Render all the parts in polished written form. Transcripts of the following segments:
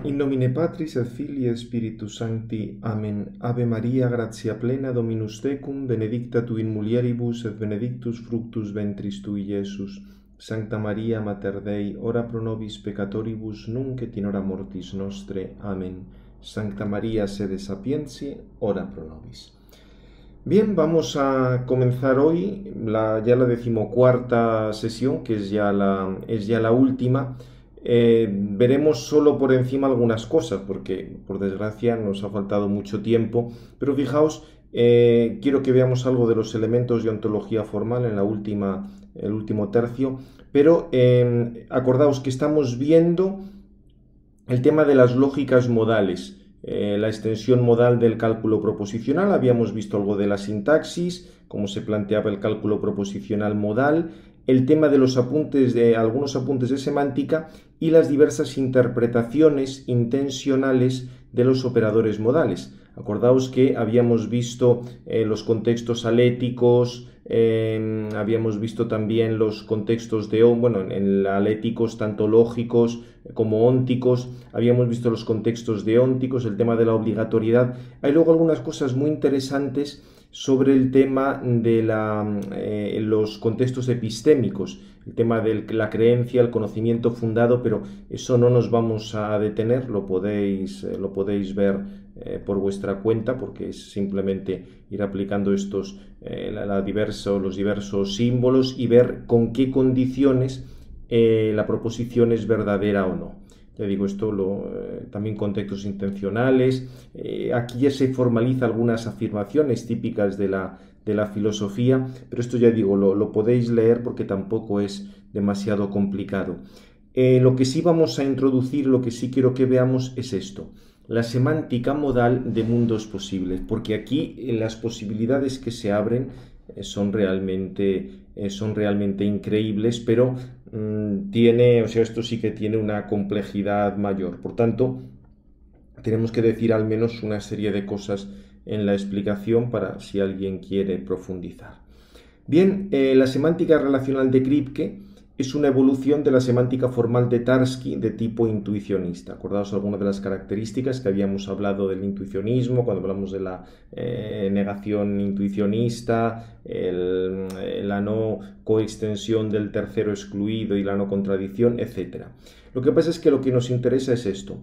In nomine Patris et Filii et Spiritus Sancti. Amen. Ave Maria, gratia plena, Dominus tecum, benedicta tu in mulieribus et benedictus fructus ventris tui, Iesus. Sancta Maria, Mater Dei, ora pro nobis peccatoribus, nunc et in hora mortis nostre. Amen. Sancta Maria, sede sapientiae, ora pro nobis. Bien, vamos a comenzar hoy ya la 14ª sesión, que es ya la última. Veremos solo por encima algunas cosas, porque por desgracia nos ha faltado mucho tiempo, pero fijaos, quiero que veamos algo de los elementos de ontología formal en el último tercio, pero acordaos que estamos viendo el tema de las lógicas modales. La extensión modal del cálculo proposicional, habíamos visto algo de la sintaxis, cómo se planteaba el cálculo proposicional modal, el tema de algunos apuntes de semántica y las diversas interpretaciones intencionales de los operadores modales. Acordaos que habíamos visto los contextos aléticos, habíamos visto también los contextos en aléticos tanto lógicos como ónticos, habíamos visto los contextos deónticos, el tema de la obligatoriedad. Hay luego algunas cosas muy interesantes sobre el tema de los contextos epistémicos, el tema de la creencia, el conocimiento fundado, pero eso no nos vamos a detener, lo podéis ver por vuestra cuenta, porque es simplemente ir aplicando los diversos símbolos y ver con qué condiciones la proposición es verdadera o no. Ya digo, también contextos intencionales. Aquí ya se formaliza algunas afirmaciones típicas de la filosofía, pero esto ya digo, lo podéis leer porque tampoco es demasiado complicado. Lo que sí vamos a introducir, lo que sí quiero que veamos es esto: la semántica modal de mundos posibles, porque aquí las posibilidades que se abren son realmente increíbles, pero esto sí que tiene una complejidad mayor. Por tanto, tenemos que decir al menos una serie de cosas en la explicación para si alguien quiere profundizar. Bien, la semántica relacional de Kripke es una evolución de la semántica formal de Tarski de tipo intuicionista. Acordaos algunas de las características que habíamos hablado del intuicionismo, cuando hablamos de la negación intuicionista, la no coextensión del tercero excluido y la no contradicción, etc. Lo que pasa es que lo que nos interesa es esto.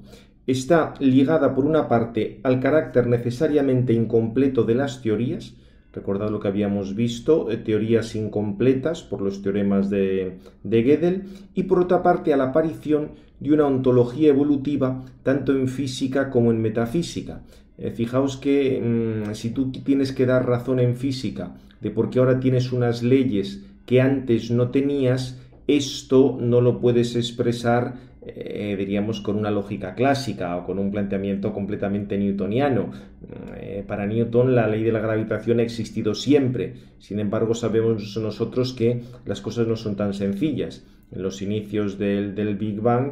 Está ligada por una parte al carácter necesariamente incompleto de las teorías. Recordad lo que habíamos visto, teorías incompletas por los teoremas de Gödel, y por otra parte a la aparición de una ontología evolutiva tanto en física como en metafísica. Fijaos que si tú tienes que dar razón en física de por qué ahora tienes unas leyes que antes no tenías, esto no lo puedes expresar diríamos con una lógica clásica o con un planteamiento completamente newtoniano. Para Newton la ley de la gravitación ha existido siempre, sin embargo sabemos nosotros que las cosas no son tan sencillas. En los inicios del Big Bang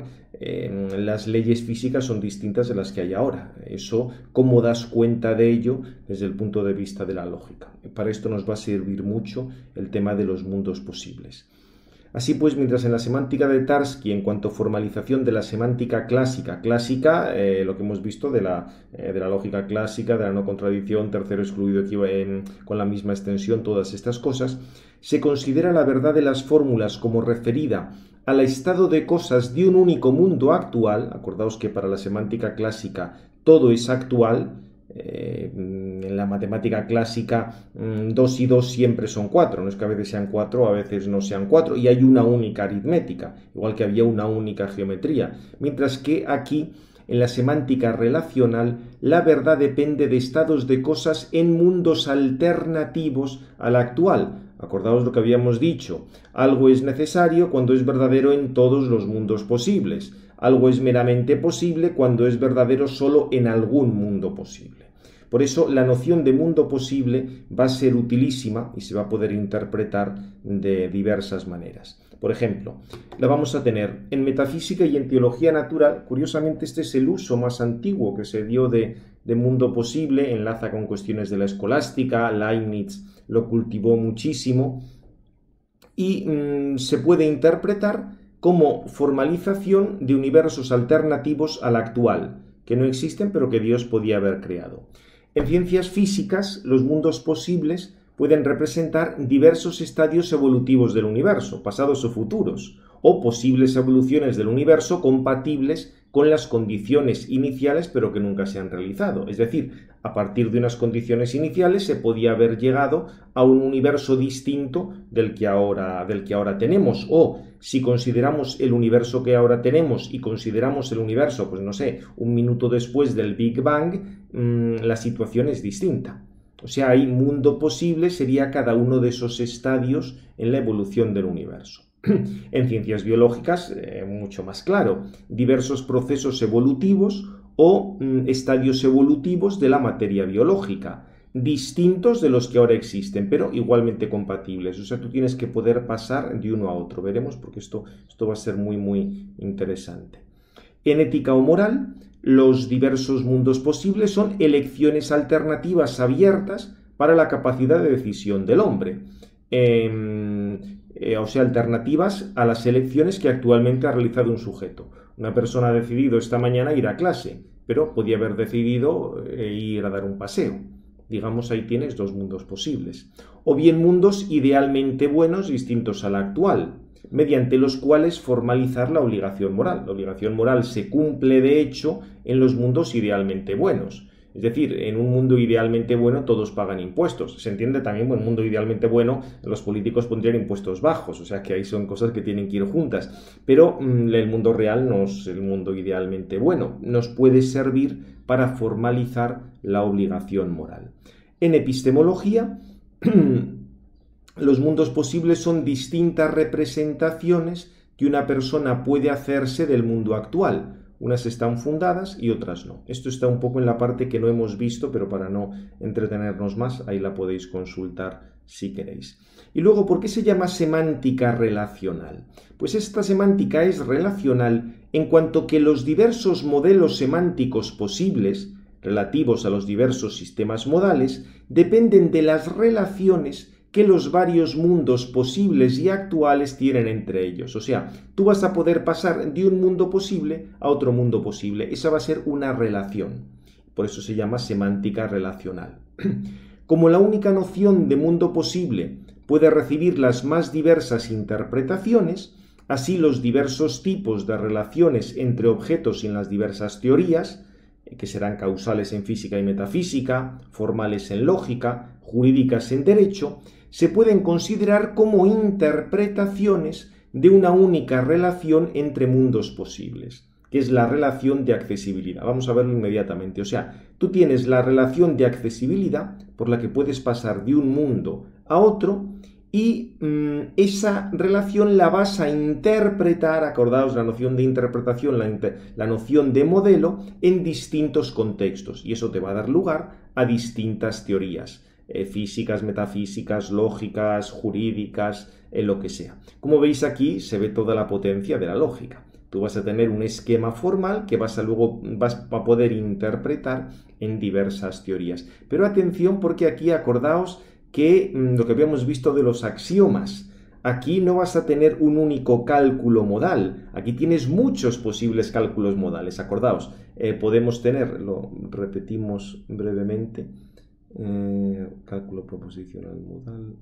las leyes físicas son distintas de las que hay ahora. Eso, ¿cómo das cuenta de ello desde el punto de vista de la lógica? Para esto nos va a servir mucho el tema de los mundos posibles. Así pues, mientras en la semántica de Tarski, en cuanto a formalización de la semántica clásica, lo que hemos visto de la lógica clásica, de la no contradicción, tercero excluido con la misma extensión, todas estas cosas, se considera la verdad de las fórmulas como referida al estado de cosas de un único mundo actual. Acordaos que para la semántica clásica todo es actual. En la matemática clásica 2 y 2 siempre son 4, no es que a veces sean 4, a veces no sean 4, y hay una única aritmética, igual que había una única geometría, mientras que aquí en la semántica relacional la verdad depende de estados de cosas en mundos alternativos al actual. Acordaos lo que habíamos dicho: algo es necesario cuando es verdadero en todos los mundos posibles. Algo es meramente posible cuando es verdadero solo en algún mundo posible. Por eso la noción de mundo posible va a ser utilísima y se va a poder interpretar de diversas maneras. Por ejemplo, la vamos a tener en metafísica y en teología natural. Curiosamente, este es el uso más antiguo que se dio de mundo posible, enlaza con cuestiones de la escolástica, Leibniz lo cultivó muchísimo y se puede interpretar como formalización de universos alternativos al actual, que no existen pero que Dios podía haber creado. En ciencias físicas, los mundos posibles pueden representar diversos estadios evolutivos del universo, pasados o futuros, o posibles evoluciones del universo compatibles con las condiciones iniciales pero que nunca se han realizado. Es decir, a partir de unas condiciones iniciales se podía haber llegado a un universo distinto del que ahora tenemos, o si consideramos el universo que ahora tenemos y consideramos el universo, pues no sé, un minuto después del Big Bang, la situación es distinta. O sea, hay mundo posible, sería cada uno de esos estadios en la evolución del universo. En ciencias biológicas, mucho más claro, diversos procesos evolutivos o estadios evolutivos de la materia biológica, distintos de los que ahora existen, pero igualmente compatibles. O sea, tú tienes que poder pasar de uno a otro. Veremos porque esto va a ser muy, muy interesante. En ética o moral, los diversos mundos posibles son elecciones alternativas abiertas para la capacidad de decisión del hombre. O sea, alternativas a las elecciones que actualmente ha realizado un sujeto. Una persona ha decidido esta mañana ir a clase, pero podía haber decidido ir a dar un paseo. Digamos, ahí tienes dos mundos posibles. O bien mundos idealmente buenos distintos al actual, mediante los cuales formalizar la obligación moral. La obligación moral se cumple, de hecho, en los mundos idealmente buenos. Es decir, en un mundo idealmente bueno todos pagan impuestos. Se entiende también, en un mundo idealmente bueno los políticos pondrían impuestos bajos, o sea que ahí son cosas que tienen que ir juntas. Pero el mundo real no es el mundo idealmente bueno, nos puede servir para formalizar la obligación moral. En epistemología, los mundos posibles son distintas representaciones que una persona puede hacerse del mundo actual. Unas están fundadas y otras no. Esto está un poco en la parte que no hemos visto, pero para no entretenernos más, ahí la podéis consultar si queréis. Y luego, ¿por qué se llama semántica relacional? Pues esta semántica es relacional en cuanto que los diversos modelos semánticos posibles, relativos a los diversos sistemas modales, dependen de las relaciones que los varios mundos posibles y actuales tienen entre ellos. O sea, tú vas a poder pasar de un mundo posible a otro mundo posible. Esa va a ser una relación. Por eso se llama semántica relacional. Como la única noción de mundo posible puede recibir las más diversas interpretaciones, así los diversos tipos de relaciones entre objetos en las diversas teorías, que serán causales en física y metafísica, formales en lógica, jurídicas en derecho, se pueden considerar como interpretaciones de una única relación entre mundos posibles, que es la relación de accesibilidad. Vamos a verlo inmediatamente. O sea, tú tienes la relación de accesibilidad por la que puedes pasar de un mundo a otro y esa relación la vas a interpretar, acordaos la noción de interpretación, la noción de modelo, en distintos contextos, y eso te va a dar lugar a distintas teorías. Físicas, metafísicas, lógicas, jurídicas, lo que sea. Como veis aquí se ve toda la potencia de la lógica. Tú vas a tener un esquema formal que vas a poder interpretar en diversas teorías. Pero atención, porque aquí acordaos que lo que habíamos visto de los axiomas, aquí no vas a tener un único cálculo modal, aquí tienes muchos posibles cálculos modales. Acordaos, podemos tener, lo repetimos brevemente, cálculo proposicional modal.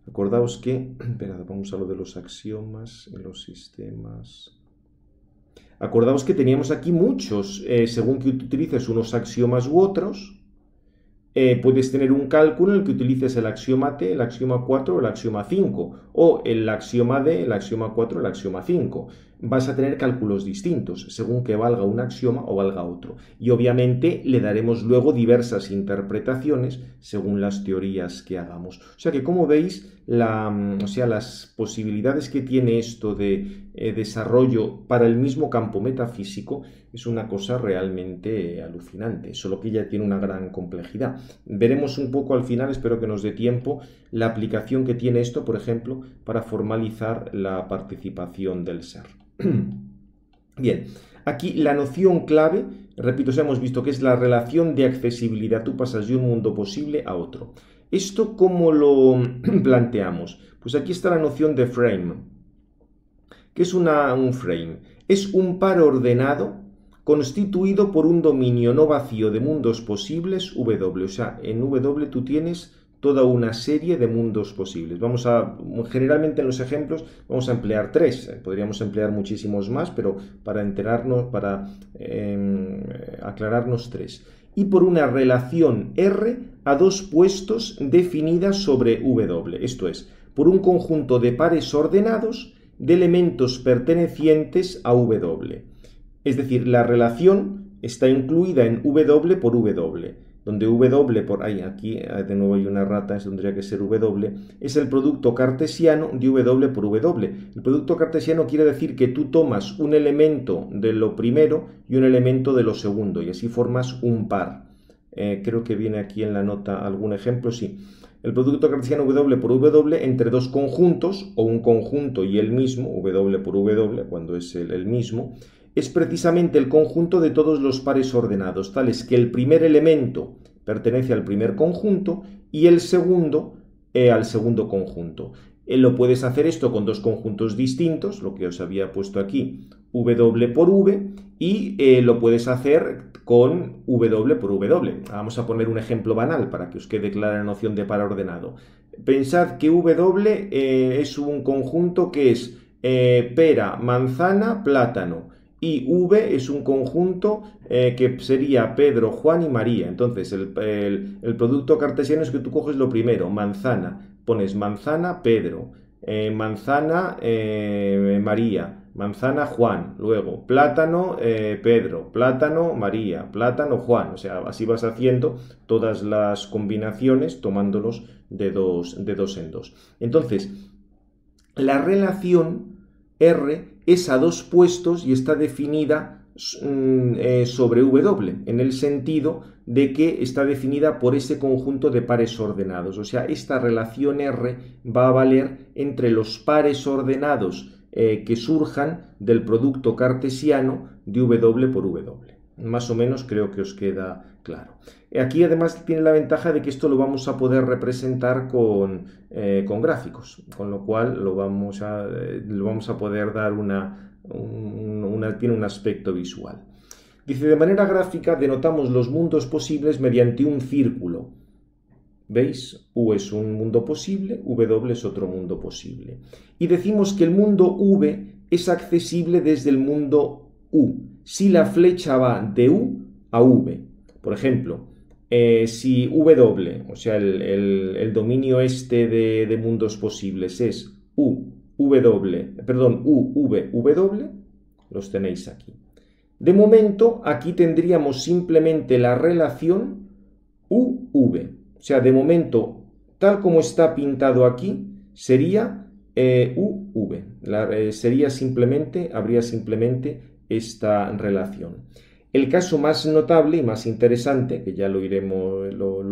Acordaos que, esperad, vamos a lo de los axiomas en los sistemas. Acordaos que teníamos aquí muchos, según que utilices unos axiomas u otros, puedes tener un cálculo en el que utilices el axioma T, el axioma 4 o el axioma 5, o el axioma D, el axioma 4 o el axioma 5. Vas a tener cálculos distintos, según que valga un axioma o valga otro. Y obviamente le daremos luego diversas interpretaciones según las teorías que hagamos. O sea que, como veis, las posibilidades que tiene esto de desarrollo para el mismo campo metafísico es una cosa realmente alucinante, solo que ya tiene una gran complejidad. Veremos un poco al final, espero que nos dé tiempo, la aplicación que tiene esto, por ejemplo, para formalizar la participación del ser. Bien, aquí la noción clave, repito, ya hemos visto que es la relación de accesibilidad. Tú pasas de un mundo posible a otro. ¿Esto cómo lo planteamos? Pues aquí está la noción de frame. ¿Qué es un frame? Es un par ordenado constituido por un dominio no vacío de mundos posibles W. O sea, en W tú tienes toda una serie de mundos posibles. Generalmente en los ejemplos vamos a emplear 3, podríamos emplear muchísimos más, pero para aclararnos 3. Y por una relación R a dos puestos definida sobre W, esto es, por un conjunto de pares ordenados de elementos pertenecientes a W. Es decir, la relación está incluida en W por W. Donde W por aquí de nuevo hay una rata, eso tendría que ser W, es el producto cartesiano de W por W. El producto cartesiano quiere decir que tú tomas un elemento de lo primero y un elemento de lo segundo, y así formas un par. Creo que viene aquí en la nota algún ejemplo, sí. El producto cartesiano W por W entre dos conjuntos, o un conjunto y el mismo, W por W, cuando es el mismo, es precisamente el conjunto de todos los pares ordenados, tales que el primer elemento pertenece al primer conjunto y el segundo al segundo conjunto. Lo puedes hacer esto con dos conjuntos distintos, lo que os había puesto aquí, W por V, y lo puedes hacer con W por W. Vamos a poner un ejemplo banal para que os quede clara la noción de par ordenado. Pensad que W es un conjunto que es pera, manzana, plátano. Y V es un conjunto que sería Pedro, Juan y María. Entonces, el producto cartesiano es que tú coges lo primero, manzana, pones manzana, Pedro, manzana, María, manzana, Juan, luego plátano, Pedro, plátano, María, plátano, Juan. O sea, así vas haciendo todas las combinaciones tomándolos de dos en dos. Entonces, la relación R es a dos puestos y está definida sobre W, en el sentido de que está definida por ese conjunto de pares ordenados. O sea, esta relación R va a valer entre los pares ordenados que surjan del producto cartesiano de W por W. Más o menos creo que os queda claro. Aquí además tiene la ventaja de que esto lo vamos a poder representar con gráficos, con lo cual lo vamos a poder dar tiene un aspecto visual. Dice, de manera gráfica denotamos los mundos posibles mediante un círculo. ¿Veis? U es un mundo posible, W es otro mundo posible. Y decimos que el mundo V es accesible desde el mundo U, si la flecha va de U a V. Por ejemplo, si W, o sea, el dominio este de mundos posibles es U, V, W, los tenéis aquí. De momento, aquí tendríamos simplemente la relación UV. O sea, de momento, tal como está pintado aquí, sería UV. Habría simplemente esta relación. El caso más notable y más interesante, que ya lo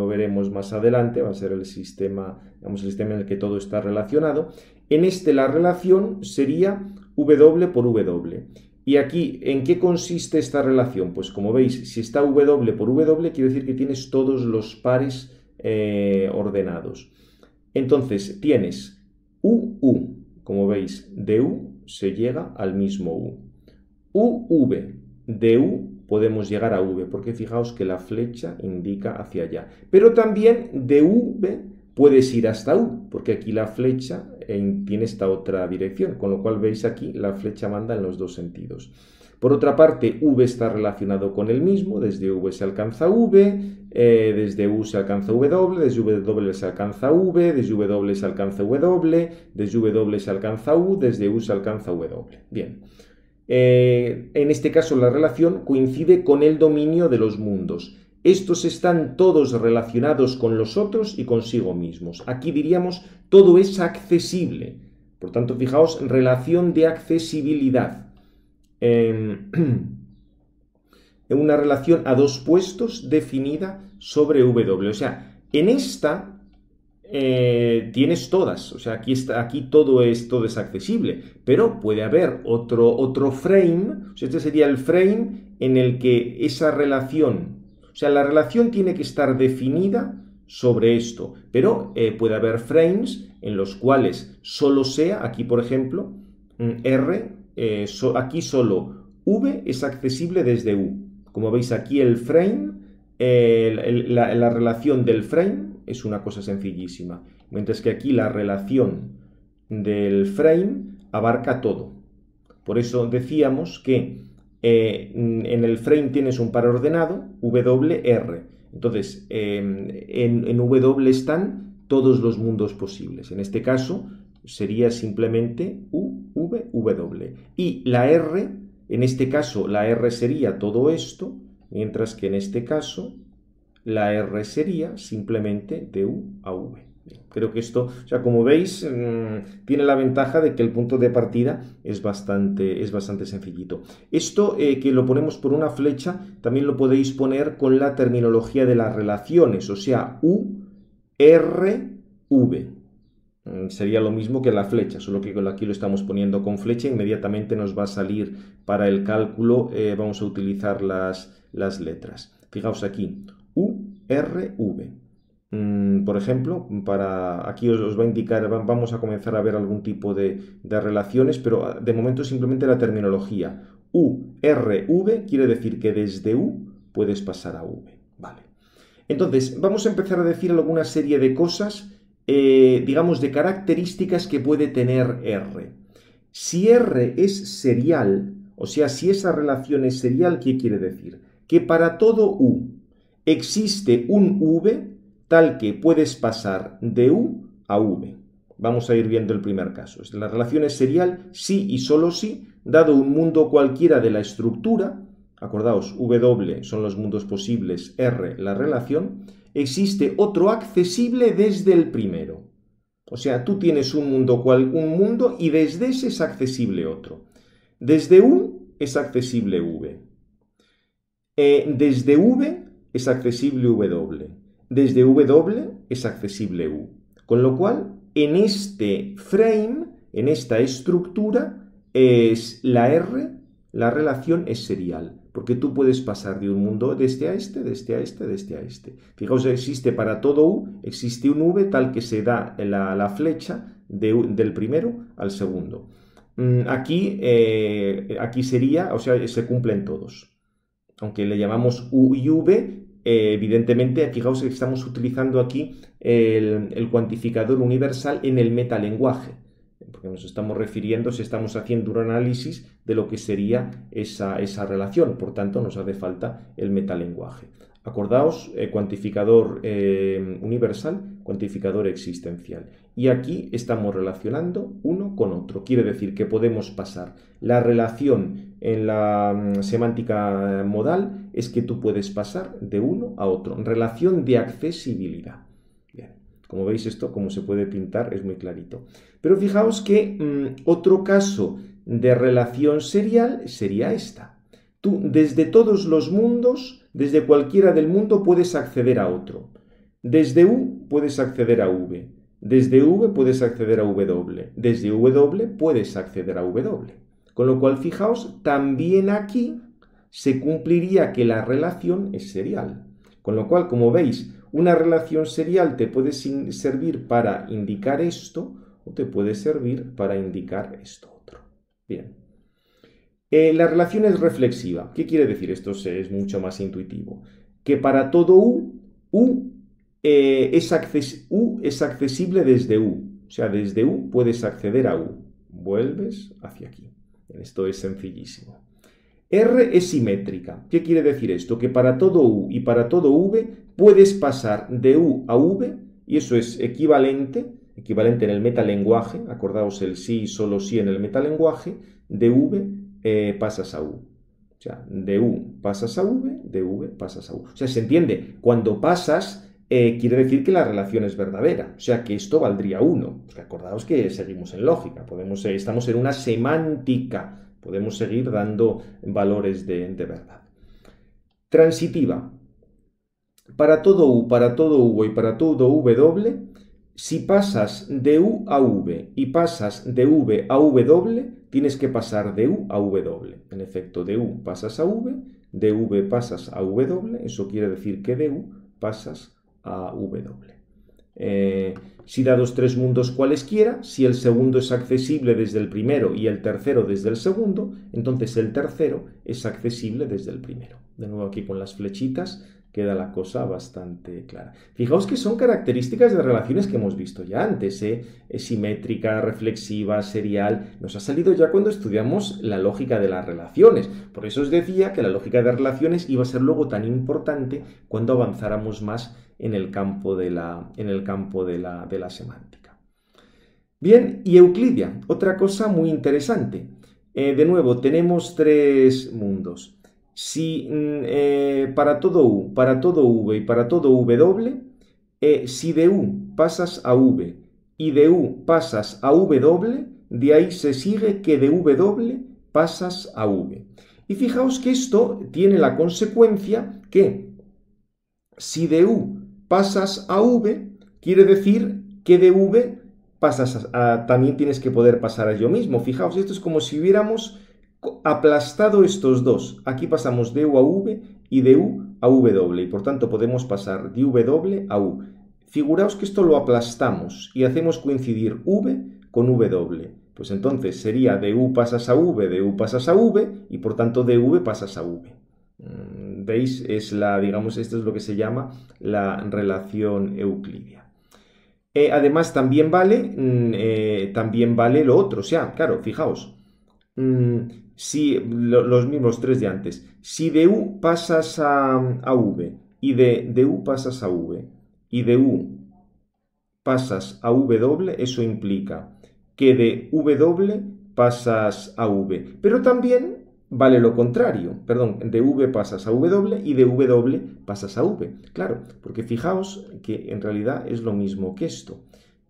veremos más adelante, va a ser el sistema en el que todo está relacionado. En la relación sería W por W. Y aquí, ¿en qué consiste esta relación? Pues como veis, si está W por W, quiere decir que tienes todos los pares ordenados. Entonces, tienes UU. Como veis, de U se llega al mismo U. UV. De U podemos llegar a V, porque fijaos que la flecha indica hacia allá. Pero también de V puedes ir hasta U, porque aquí la flecha tiene esta otra dirección, con lo cual veis aquí la flecha manda en los dos sentidos. Por otra parte, V está relacionado con el mismo, desde V se alcanza V, desde U se alcanza W, desde W se alcanza V, desde W se alcanza W, desde W se alcanza U, desde U se alcanza W. Bien. En este caso la relación coincide con el dominio de los mundos. Estos están todos relacionados con los otros y consigo mismos. Aquí diríamos todo es accesible. Por tanto, fijaos, relación de accesibilidad. Una relación a dos puestos definida sobre W. O sea, en esta tienes todas, o sea, aquí todo es accesible, pero puede haber otro frame, o sea, este sería el frame en el que esa relación, o sea, la relación tiene que estar definida sobre esto, pero puede haber frames en los cuales solo sea, aquí por ejemplo, R, aquí solo V es accesible desde U. Como veis aquí el frame, la relación del frame es una cosa sencillísima, mientras que aquí la relación del frame abarca todo. Por eso decíamos que en el frame tienes un par ordenado, WR. Entonces, en W están todos los mundos posibles. En este caso sería simplemente W. Y la R, en este caso la R sería todo esto, mientras que en este caso la R sería simplemente de U a V. Creo que esto, o sea, como veis, tiene la ventaja de que el punto de partida es bastante sencillito. Esto que lo ponemos por una flecha, también lo podéis poner con la terminología de las relaciones, o sea, U, R, V. Sería lo mismo que la flecha, solo que aquí lo estamos poniendo con flecha, inmediatamente nos va a salir para el cálculo, vamos a utilizar las letras. Fijaos aquí, U, R, V. Por ejemplo, aquí os va a indicar, vamos a comenzar a ver algún tipo de relaciones, pero de momento simplemente la terminología. U, R, V quiere decir que desde U puedes pasar a V. Vale. Entonces, vamos a empezar a decir alguna serie de cosas, digamos, de características que puede tener R. Si R es serial, o sea, si esa relación es serial, ¿qué quiere decir? Que para todo U existe un V tal que puedes pasar de U a V. Vamos a ir viendo el primer caso. La relación es serial si y solo si, dado un mundo cualquiera de la estructura, acordaos, W son los mundos posibles, R la relación, existe otro accesible desde el primero. O sea, tú tienes un mundo y desde ese es accesible otro. Desde U es accesible V. Desde V es accesible W. Desde W es accesible U. Con lo cual, en este frame, en esta estructura, es la R, la relación es serial, porque tú puedes pasar de un mundo de este a este, de este a este, de este a este. Fijaos, existe para todo U, existe un V tal que se da la flecha del primero al segundo. Aquí sería, o sea, se cumplen todos. Aunque le llamamos U y V, evidentemente, fijaos que estamos utilizando aquí el cuantificador universal en el metalenguaje, porque nos estamos refiriendo, si estamos haciendo un análisis de lo que sería esa relación, por tanto nos hace falta el metalenguaje. Acordaos, cuantificador universal, cuantificador existencial. Y aquí estamos relacionando uno con otro. Quiere decir que podemos pasar. La relación en la semántica modal es que tú puedes pasar de uno a otro. Relación de accesibilidad. Bien, como veis esto, como se puede pintar, es muy clarito. Pero fijaos que otro caso de relación serial sería esta. Tú desde todos los mundos, desde cualquiera del mundo puedes acceder a otro. Desde U puedes acceder a V. Desde V puedes acceder a W. Desde W puedes acceder a W. Con lo cual, fijaos, también aquí se cumpliría que la relación es serial. Con lo cual, como veis, una relación serial te puede servir para indicar esto o te puede servir para indicar esto otro. Bien. La relación es reflexiva. ¿Qué quiere decir? Esto es mucho más intuitivo. Que para todo U es accesible desde U. O sea, desde U puedes acceder a U. Vuelves hacia aquí. Esto es sencillísimo. R es simétrica. ¿Qué quiere decir esto? Que para todo U y para todo V puedes pasar de U a V, y eso es equivalente en el metalenguaje. Acordaos el sí y solo sí en el metalenguaje. De V pasas a U. O sea, de U pasas a V, de V pasas a U. O sea, se entiende. Cuando pasas, quiere decir que la relación es verdadera. O sea, que esto valdría 1. Pues acordaos que seguimos en lógica. Estamos en una semántica. Podemos seguir dando valores de verdad. Transitiva. Para todo U, para todo V y para todo W, si pasas de U a V y pasas de V a W, tienes que pasar de U a W. En efecto, de U pasas a V, de V pasas a W, eso quiere decir que de U pasas a W. Si dados tres mundos cualesquiera, si el segundo es accesible desde el primero y el tercero desde el segundo, entonces el tercero es accesible desde el primero. De nuevo aquí con las flechitas queda la cosa bastante clara. Fijaos que son características de relaciones que hemos visto ya antes, simétrica, reflexiva, serial. Nos ha salido ya cuando estudiamos la lógica de las relaciones. Por eso os decía que la lógica de relaciones iba a ser luego tan importante cuando avanzáramos más en el campo de la semántica. Bien, y Euclidia, otra cosa muy interesante. De nuevo, tenemos tres mundos. Si para todo U, para todo V y para todo W, si de U pasas a V y de U pasas a W, de ahí se sigue que de W pasas a V. Y fijaos que esto tiene la consecuencia que si de U pasas a V, quiere decir que de V pasas también tienes que poder pasar a ello mismo. Fijaos, esto es como si hubiéramos aplastado estos dos. Aquí pasamos de U a V y de U a W, y por tanto podemos pasar de W a U. Figuraos que esto lo aplastamos y hacemos coincidir V con W. Pues entonces sería de U pasas a V, de U pasas a V, y por tanto de V pasas a V. ¿Veis? Digamos, esto es lo que se llama la relación euclidia. Además, también vale lo otro. O sea, claro, fijaos. Si los mismos tres de antes. Si de U pasas a V y de U pasas a V y de U pasas a W, eso implica que de W pasas a V. Pero también vale lo contrario, perdón, de V pasas a W y de W pasas a V. Claro, porque fijaos que en realidad es lo mismo que esto.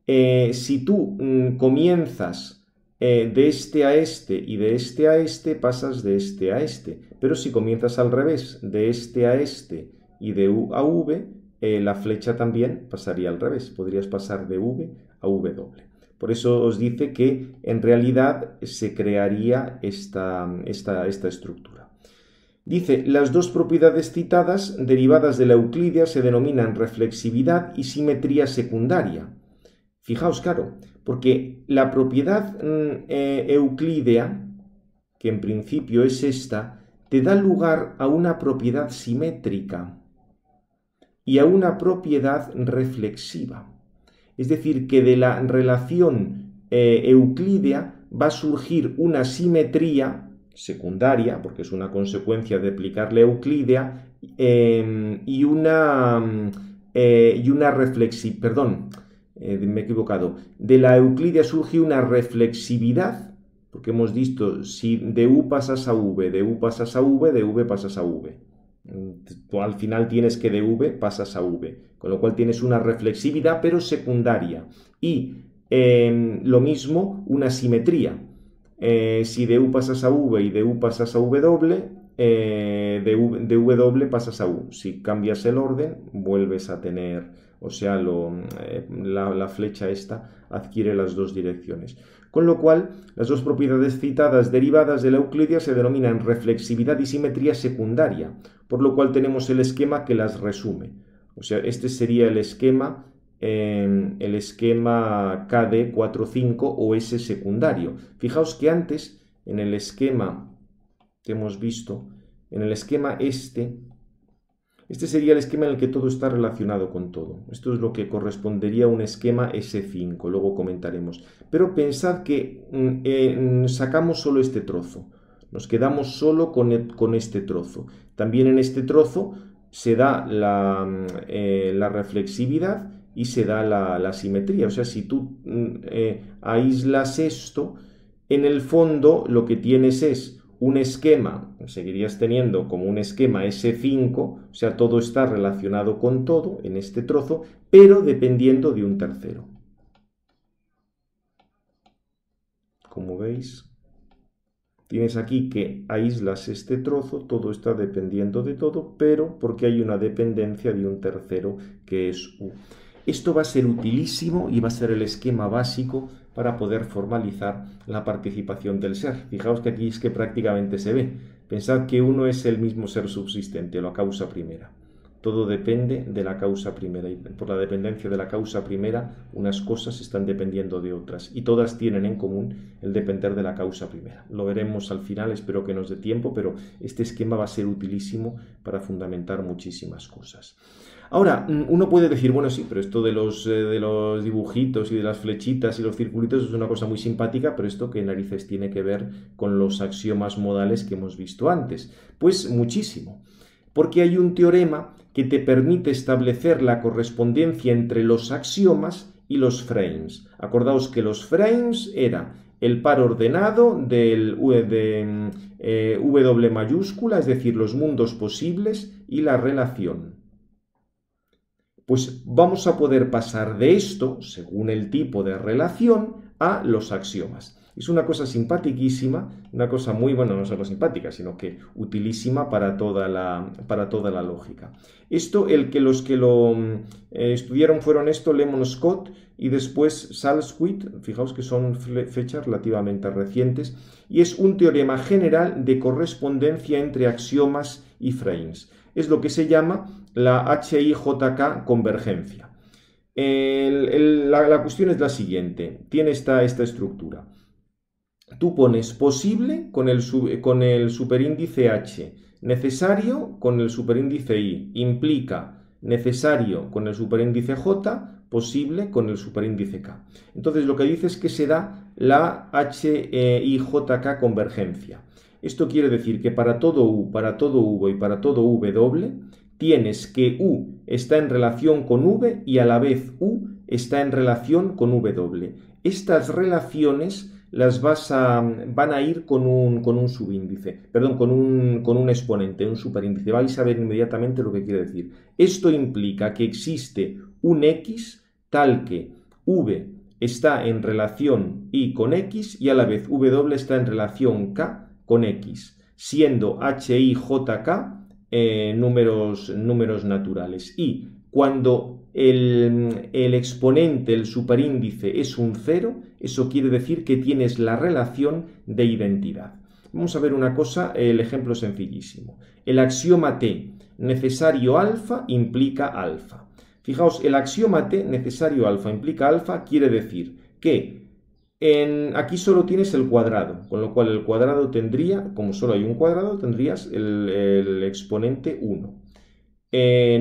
Si tú comienzas de este a este y de este a este, pasas de este a este. Pero si comienzas al revés, de este a este y de U a V, la flecha también pasaría al revés. Podrías pasar de V a W. Por eso os dice que en realidad se crearía esta estructura. Dice, las dos propiedades citadas, derivadas de la euclidia, se denominan reflexividad y simetría secundaria. Fijaos, claro, porque la propiedad euclídea, que en principio es esta, te da lugar a una propiedad simétrica y a una propiedad reflexiva. Es decir, que de la relación euclídea va a surgir una simetría secundaria, porque es una consecuencia de aplicar la euclídea, y una reflexividad, perdón, me he equivocado, de la euclidia surge una reflexividad, porque hemos visto, si de U pasas a V, de U pasas a V, de V pasas a V. Al final tienes que de V pasas a V, con lo cual tienes una reflexividad, pero secundaria. Y lo mismo, una simetría. Si de U pasas a V y de U pasas a W, de W pasas a U. Si cambias el orden, vuelves a tener... O sea, la flecha esta adquiere las dos direcciones. Con lo cual, las dos propiedades citadas derivadas de la euclidia se denominan reflexividad y simetría secundaria, por lo cual tenemos el esquema que las resume. O sea, este sería el esquema KD 4,5 o S secundario. Fijaos que antes, en el esquema que hemos visto, en el esquema este sería el esquema en el que todo está relacionado con todo. Esto es lo que correspondería a un esquema S5, luego comentaremos. Pero pensad que sacamos solo este trozo, nos quedamos solo con este trozo. También en este trozo se da la reflexividad y se da la simetría. O sea, si tú aíslas esto, en el fondo lo que tienes es un esquema, seguirías teniendo como un esquema S5, o sea, todo está relacionado con todo en este trozo, pero dependiendo de un tercero. Como veis, tienes aquí que aíslas este trozo, todo está dependiendo de todo, pero porque hay una dependencia de un tercero que es U. Esto va a ser utilísimo y va a ser el esquema básico para poder formalizar la participación del ser. Fijaos que aquí es que prácticamente se ve. Pensad que uno es el mismo ser subsistente, la causa primera. todo depende de la causa primera, y por la dependencia de la causa primera, unas cosas están dependiendo de otras, y todas tienen en común el depender de la causa primera. Lo veremos al final, espero que nos dé tiempo, pero este esquema va a ser utilísimo para fundamentar muchísimas cosas. Ahora, uno puede decir, bueno, sí, pero esto de los dibujitos y de las flechitas y los circulitos es una cosa muy simpática, pero esto qué narices tiene que ver con los axiomas modales que hemos visto antes. Pues muchísimo, porque hay un teorema que te permite establecer la correspondencia entre los axiomas y los frames. Acordaos que los frames era el par ordenado del W mayúscula, es decir, los mundos posibles, y la relación. Pues vamos a poder pasar de esto, según el tipo de relación, a los axiomas. Es una cosa simpaticísima, una cosa muy, bueno, no solo simpática, sino que utilísima para toda la lógica. Esto, los que lo estudiaron fueron Lemon Scott y después Salsquith, fijaos que son fechas relativamente recientes, y es un teorema general de correspondencia entre axiomas y frames. Es lo que se llama la HIJK convergencia. La cuestión es la siguiente, tiene esta estructura. Tú pones posible con el superíndice H, necesario con el superíndice I, implica necesario con el superíndice J, posible con el superíndice K. Entonces lo que dice es que se da la HIJK convergencia. Esto quiere decir que para todo U, para todo V y para todo W, tienes que U está en relación con V y a la vez U está en relación con W. Estas relaciones las van a ir con un subíndice, perdón, con un exponente, un superíndice. Vais a ver inmediatamente lo que quiere decir. Esto implica que existe un X tal que V está en relación I con X y a la vez W está en relación K con X, siendo H, I, J, K números naturales. Y cuando el exponente, el superíndice, es un 0, eso quiere decir que tienes la relación de identidad. Vamos a ver una cosa, el ejemplo es sencillísimo. El axioma T, necesario alfa, implica alfa. Fijaos, el axioma T, necesario alfa, implica alfa, quiere decir que aquí solo tienes el cuadrado, con lo cual el cuadrado tendría, como solo hay un cuadrado, tendrías el exponente 1.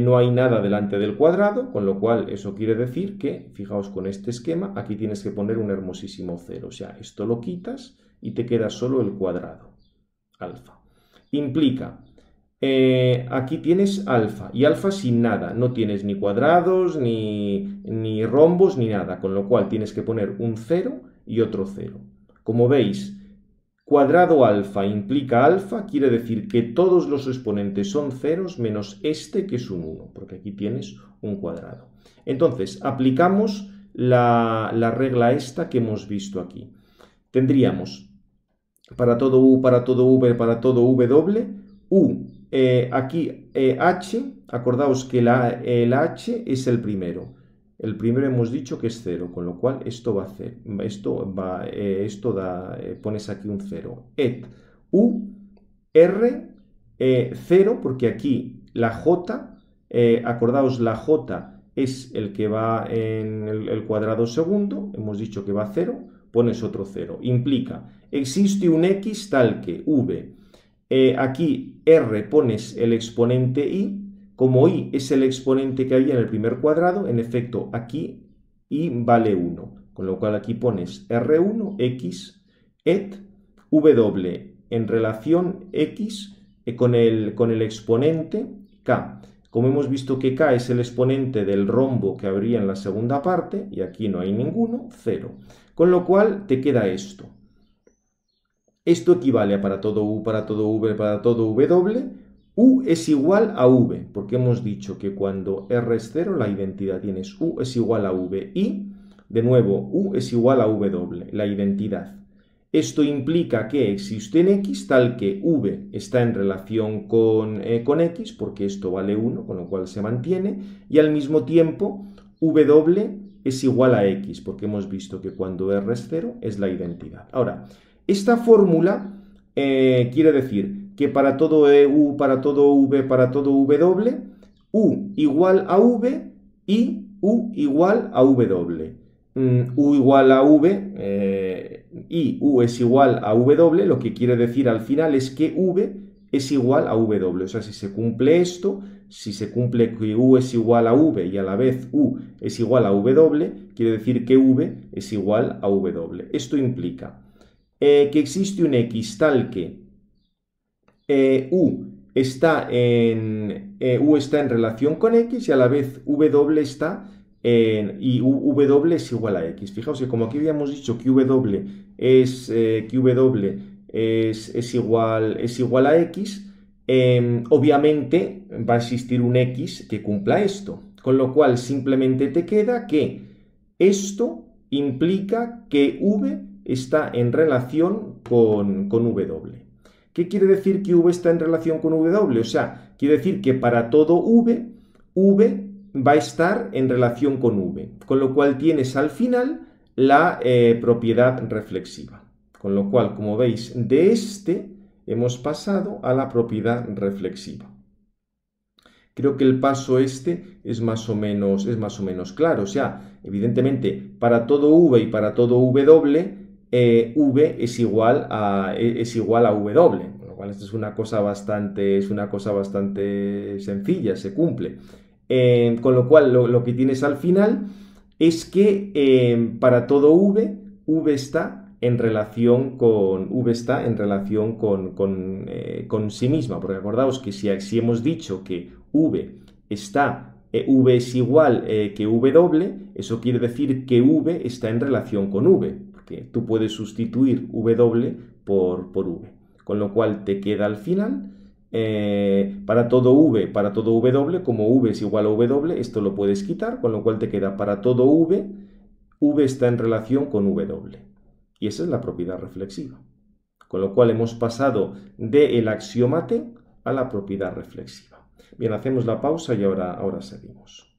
No hay nada delante del cuadrado, con lo cual eso quiere decir que, fijaos con este esquema, aquí tienes que poner un hermosísimo 0. O sea, esto lo quitas y te queda solo el cuadrado, alfa. Implica, aquí tienes alfa, y alfa sin nada, no tienes ni cuadrados, ni rombos, ni nada, con lo cual tienes que poner un 0 y otro 0. Como veis, cuadrado alfa implica alfa, quiere decir que todos los exponentes son ceros menos este que es un 1, porque aquí tienes un cuadrado. Entonces, aplicamos la regla esta que hemos visto aquí. Tendríamos para todo U, para todo V, para todo W, U, aquí H, acordaos que el H es el primero. El primero hemos dicho que es 0, con lo cual esto va a hacer, pones aquí un 0. Et, U, R, 0, porque aquí la J, acordaos, la J es el que va en el cuadrado segundo, hemos dicho que va a 0, pones otro 0. Implica, existe un X tal que V, aquí R pones el exponente I. Como I es el exponente que había en el primer cuadrado, en efecto, aquí I vale 1. Con lo cual aquí pones R1, X, et, W en relación X con el exponente K. Como hemos visto que K es el exponente del rombo que habría en la segunda parte, y aquí no hay ninguno, 0. Con lo cual te queda esto. Esto equivale a para todo U, para todo V, para todo W. U es igual a V, porque hemos dicho que cuando R es 0, la identidad tienes U es igual a V. Y, de nuevo, U es igual a W, la identidad. Esto implica que existe un X tal que V está en relación con X, porque esto vale 1, con lo cual se mantiene, y al mismo tiempo W es igual a X, porque hemos visto que cuando R es 0 es la identidad. Ahora, esta fórmula quiere decir que para todo U, para todo V, para todo W, U igual a V y U igual a W. U igual a V y U es igual a W, lo que quiere decir al final es que V es igual a W. O sea, si se cumple esto, si se cumple que U es igual a V y a la vez U es igual a W, quiere decir que V es igual a W. Esto implica que existe un X tal que U está en relación con X y a la vez W está y W es igual a X. Fijaos que como aquí habíamos dicho que W es igual a X, obviamente va a existir un X que cumpla esto, con lo cual simplemente te queda que esto implica que V está en relación con W. ¿Qué quiere decir que V está en relación con W? O sea, quiere decir que para todo V, V va a estar en relación con V, con lo cual tienes al final la propiedad reflexiva. Con lo cual, como veis, de este hemos pasado a la propiedad reflexiva. Creo que el paso este es más o menos claro. O sea, evidentemente, para todo V y para todo W, V es igual a W, con lo cual esto es una cosa bastante sencilla, se cumple. Con lo cual lo que tienes al final es que para todo V, V está en relación con sí misma, porque acordaos que si hemos dicho que V es igual que W, eso quiere decir que V está en relación con V, porque tú puedes sustituir W por V, con lo cual te queda al final para todo V, para todo W, como V es igual a W, esto lo puedes quitar, con lo cual te queda para todo V, V está en relación con W. Y esa es la propiedad reflexiva. Con lo cual hemos pasado del axioma T a la propiedad reflexiva. Bien, hacemos la pausa y ahora seguimos.